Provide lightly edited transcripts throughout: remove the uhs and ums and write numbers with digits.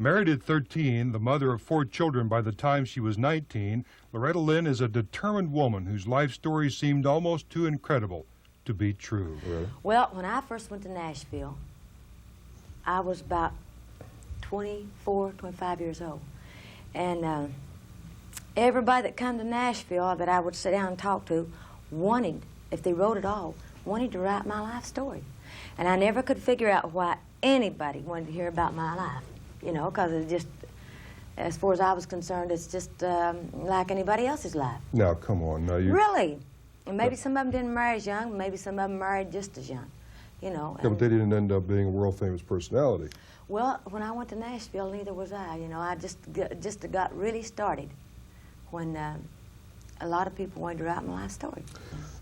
Married at 13, the mother of 4 children by the time she was 19, Loretta Lynn is a determined woman whose life story seemed almost too incredible to be true. Really? Well, when I first went to Nashville, I was about 24, 25 years old. And everybody that come to Nashville that I would sit down and talk to wanted, if they wrote it all, wanted to write my life story. And I never could figure out why anybody wanted to hear about my life, you know, because it just, as far as I was concerned, it's just like anybody else's life. Now, come on. Now you... Really? And maybe some of them didn't marry as young, maybe some of them married just as young, you know. Yeah, but they didn't end up being a world-famous personality. Well, when I went to Nashville, neither was I. You know, I just got really started when a lot of people wanted to write my life story.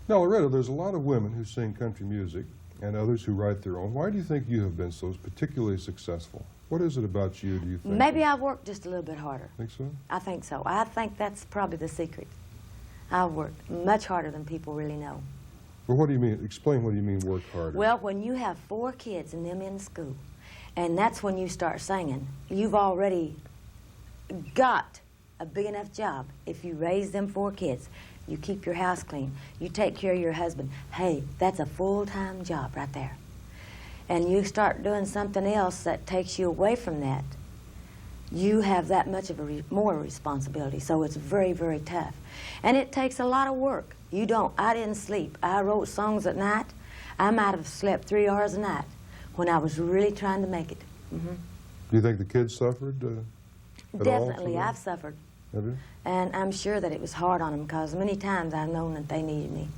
Now, Loretta, there's a lot of women who sing country music and others who write their own. Why do you think you have been so particularly successful? What is it about you, do you think? Maybe I've worked just a little bit harder. Think so? I think so. I think that's probably the secret. I've worked much harder than people really know. Well, what do you mean? Explain what do you mean work harder? Well, when you have 4 kids and them in school, and that's when you start singing, you've already got a big enough job. If you raise them 4 kids, you keep your house clean, you take care of your husband, hey, that's a full-time job right there. And you start doing something else that takes you away from that, you have that much of a more responsibility, so it's very, very tough. And it takes a lot of work. I didn't sleep. I wrote songs at night. I might have slept 3 hours a night when I was really trying to make it. Mm-hmm. Do you think the kids suffered at Definitely, all? I've suffered. Have you? And I'm sure that it was hard on them because many times I've known that they needed me,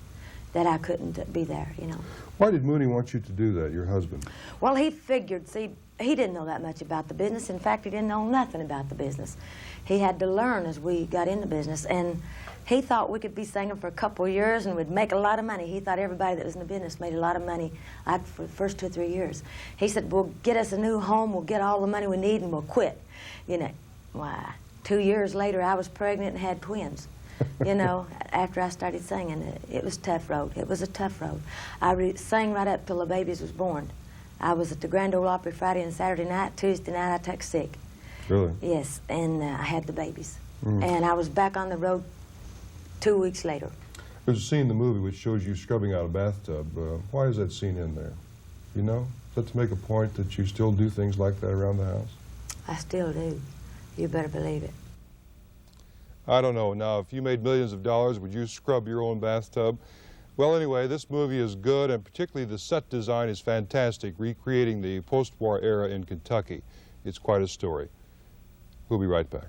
that I couldn't be there, you know. Why did Mooney want you to do that, your husband? Well, he figured, see, he didn't know that much about the business. In fact, he didn't know nothing about the business. He had to learn as we got in the business, and he thought we could be singing for a couple of years and we'd make a lot of money. He thought everybody that was in the business made a lot of money for the first 2 or 3 years. He said, we'll get us a new home, we'll get all the money we need, and we'll quit. You know, why, 2 years later, I was pregnant and had twins. You know, after I started singing, it was a tough road. It was a tough road. I sang right up till the babies was born. I was at the Grand Ole Opry Friday and Saturday night. Tuesday night, I took sick. Really? Yes, and I had the babies. And I was back on the road 2 weeks later. There's a scene in the movie which shows you scrubbing out a bathtub. Why is that scene in there? You know? Is that to make a point that you still do things like that around the house? I still do. You better believe it. I don't know. Now, if you made millions of dollars, would you scrub your own bathtub? Well, anyway, this movie is good, and particularly the set design is fantastic, recreating the post-war era in Kentucky. It's quite a story. We'll be right back.